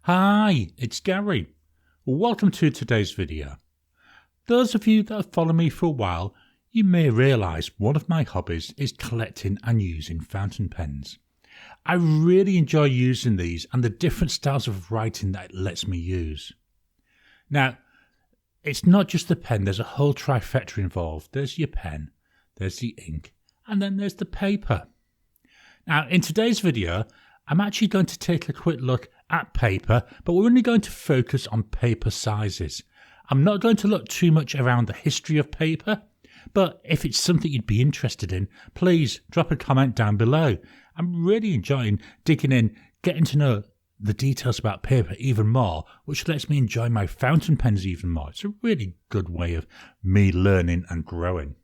Hi, it's Gary. Welcome to today's video. Those of you that have followed me for a while, you may realise one of my hobbies is collecting and using fountain pens. I really enjoy using these and the different styles of writing that it lets me use. Now, it's not just the pen, there's a whole trifecta involved. There's your pen, there's the ink, and then there's the paper. Now, in today's video, I'm actually going to take a quick look at paper, but we're only going to focus on paper sizes. I'm not going to look too much around the history of paper, but if it's something you'd be interested in, please drop a comment down below. I'm really enjoying digging in, getting to know the details about paper even more, which lets me enjoy my fountain pens even more. It's a really good way of me learning and growing.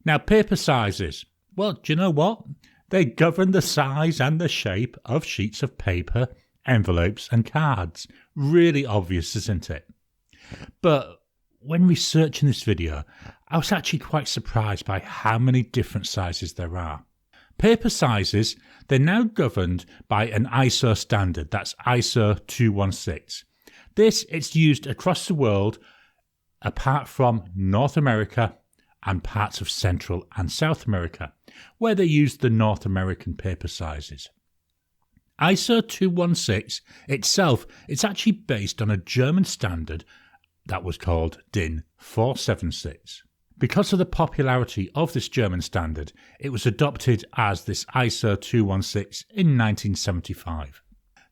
Now, paper sizes. Well, do you know what? They govern the size and the shape of sheets of paper, envelopes and cards. Really obvious, isn't it? But when researching this video, I was actually quite surprised by how many different sizes there are. Paper sizes, they're now governed by an ISO standard, that's ISO 216. It's used across the world apart from North America and parts of Central and South America, where they use the North American paper sizes. ISO 216 itself, it's actually based on a German standard that was called DIN 476. Because of the popularity of this German standard, it was adopted as this ISO 216 in 1975.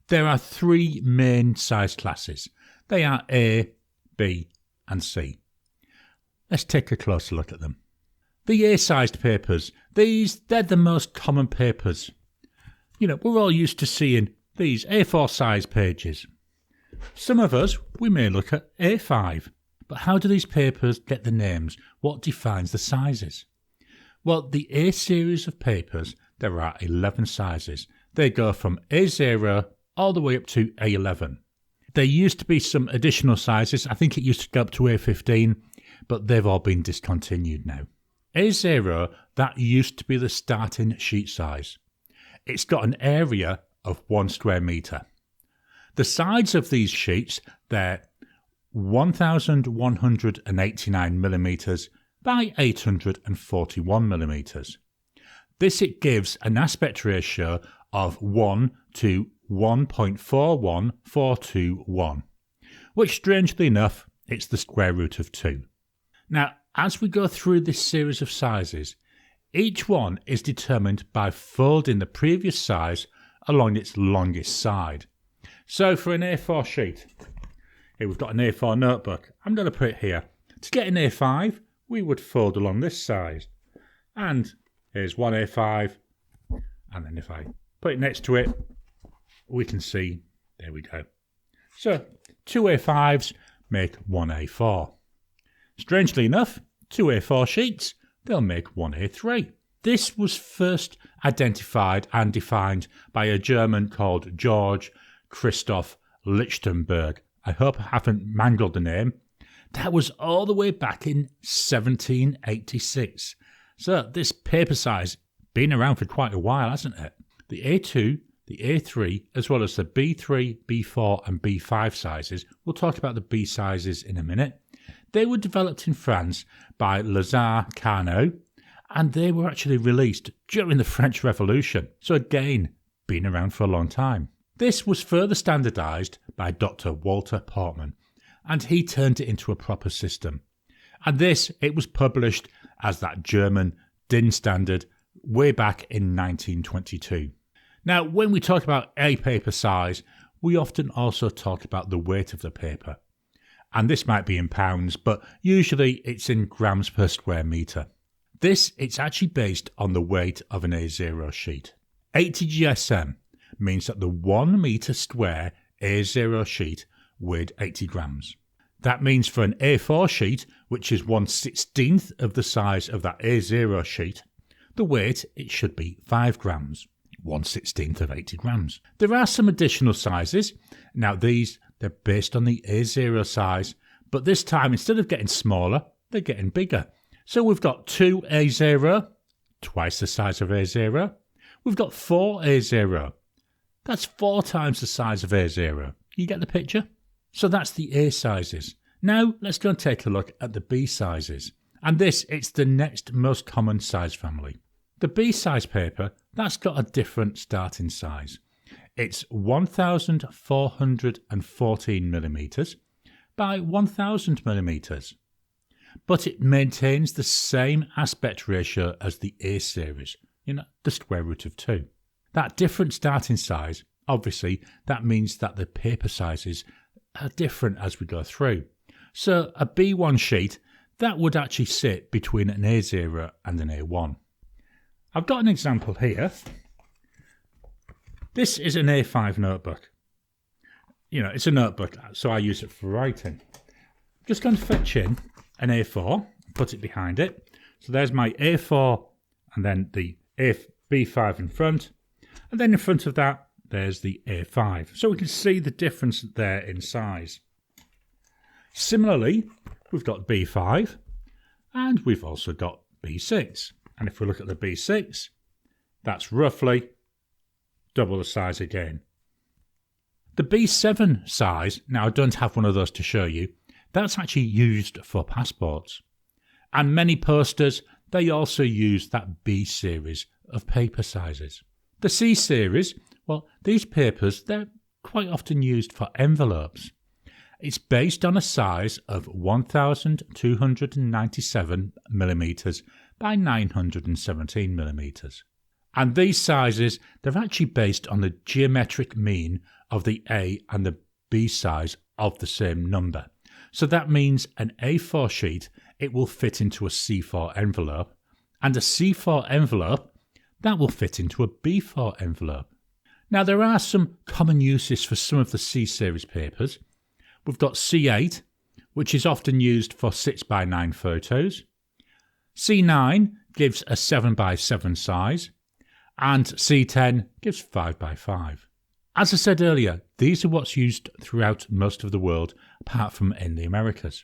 There are three main size classes. They are A, B and C. Let's take a closer look at them. The A-sized papers, they're the most common papers. You know, we're all used to seeing these A4 size pages. Some of us, we may look at A5. But how do these papers get the names? What defines the sizes? Well, the A series of papers, there are 11 sizes. They go from A0 all the way up to A11. There used to be some additional sizes. I think it used to go up to A15, but they've all been discontinued now. A0, that used to be the starting sheet size. It's got an area of 1 square metre. The sides of these sheets, they're 1,189 millimetres by 841 millimetres. It gives an aspect ratio of 1 to 1.41421, which strangely enough, it's the square root of 2. Now, as we go through this series of sizes, each one is determined by folding the previous size along its longest side. So for an A4 sheet, here we've got an A4 notebook. I'm going to put it here. To get an A5, we would fold along this side. And here's one A5. And then if I put it next to it, we can see, there we go. So 2 A5s make 1 A4. Strangely enough, 2 A4 sheets, they'll make 1 A3. This was first identified and defined by a German called Georg Christoph Lichtenberg. I hope I haven't mangled the name. That was all the way back in 1786. So this paper size been around for quite a while, hasn't it? The A2, the A3, as well as the B3, B4 and B5 sizes. We'll talk about the B sizes in a minute. They were developed in France by Lazare Carnot, and they were actually released during the French Revolution. So again, been around for a long time. This was further standardised by Dr. Walter Portman, and he turned it into a proper system. And it was published as that German DIN standard way back in 1922. Now, when we talk about a paper size, we often also talk about the weight of the paper. And this might be in pounds, but usually it's in grams per square metre. It's actually based on the weight of an A0 sheet. 80 GSM means that the 1 metre square A0 sheet weighed 80 grams. That means for an A4 sheet, which is 1/16th of the size of that A0 sheet, the weight, it should be 5 grams, 1/16th of 80 grams. There are some additional sizes. Now they're based on the A0 size, but this time instead of getting smaller, they're getting bigger. So we've got 2 A0, twice the size of A0. We've got 4 A0, That's 4 times the size of A0. You get the picture? So that's the A sizes. Now let's go and take a look at the B sizes. And it's the next most common size family. The B size paper, that's got a different starting size. It's 1414mm by 1000mm. But it maintains the same aspect ratio as the A series, the square root of 2. That different starting size, obviously, that means that the paper sizes are different as we go through. So a B1 sheet, that would actually sit between an A0 and an A1. I've got an example here. This is an A5 notebook. It's a notebook, so I use it for writing. I'm just going to fetch in an A4, put it behind it. So there's my A4 and then the B5 in front. And then in front of that, there's the A5. So we can see the difference there in size. Similarly, we've got B5 and we've also got B6. And if we look at the B6, that's roughly double the size again. The B7 size, now I don't have one of those to show you, that's actually used for passports. And many posters, they also use that B series of paper sizes. The C series, well, these papers, they're quite often used for envelopes. It's based on a size of 1297mm by 917mm. And these sizes, they're actually based on the geometric mean of the A and the B size of the same number. So that means an A4 sheet, it will fit into a C4 envelope, and a C4 envelope, that will fit into a B4 envelope. Now there are some common uses for some of the C series papers. We've got C8, which is often used for 6x9 photos. C9 gives a 7x7 size. And C10 gives 5x5. As I said earlier, these are what's used throughout most of the world, apart from in the Americas.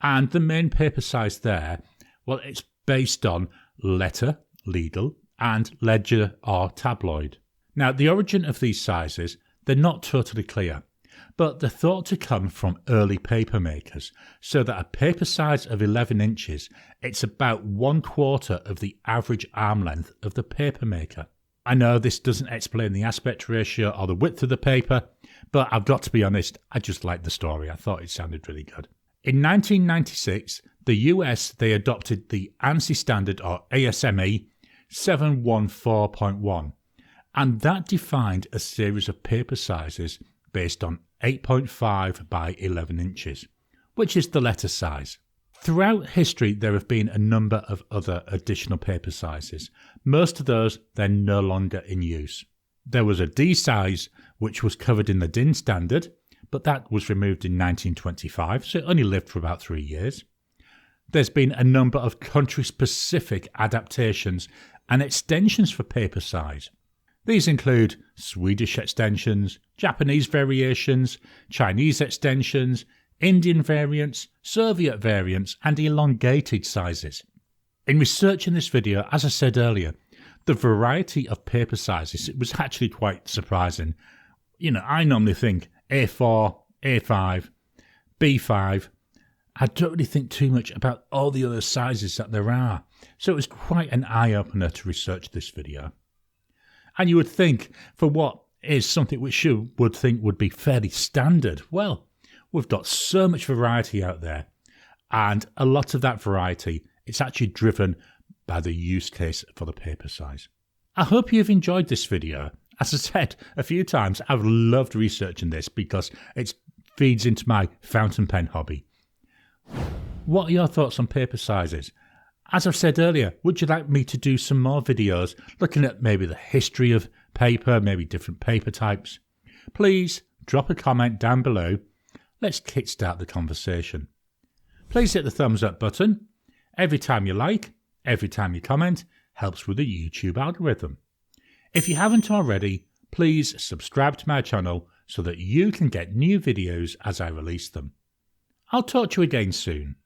And the main paper size there, well, it's based on letter, legal, and ledger or tabloid. Now, the origin of these sizes, they're not totally clear, but they're thought to come from early paper makers, so that a paper size of 11 inches, it's about 1/4 of the average arm length of the paper maker. I know this doesn't explain the aspect ratio or the width of the paper, but I've got to be honest, I just liked the story. I thought it sounded really good. In 1996, the US, they adopted the ANSI standard, or ASME 714.1, and that defined a series of paper sizes based on 8.5 by 11 inches, which is the letter size. Throughout history, there have been a number of other additional paper sizes. Most of those, they're no longer in use. There was a D size, which was covered in the DIN standard, but that was removed in 1925, so it only lived for about 3 years. There's been a number of country-specific adaptations and extensions for paper size. These include Swedish extensions, Japanese variations, Chinese extensions, Indian variants, Soviet variants, and elongated sizes. In researching this video, as I said earlier, the variety of paper sizes, it was actually quite surprising. I normally think A4, A5, B5. I don't really think too much about all the other sizes that there are. So it was quite an eye-opener to research this video. And you would think, for what is something which you would think would be fairly standard, well, we've got so much variety out there, and a lot of that variety, it's actually driven by the use case for the paper size. I hope you've enjoyed this video. As I said a few times, I've loved researching this because it feeds into my fountain pen hobby. What are your thoughts on paper sizes? As I've said earlier, would you like me to do some more videos looking at maybe the history of paper, maybe different paper types? Please drop a comment down below. Let's kickstart the conversation. Please hit the thumbs up button. Every time you like, every time you comment, helps with the YouTube algorithm. If you haven't already, please subscribe to my channel so that you can get new videos as I release them. I'll talk to you again soon.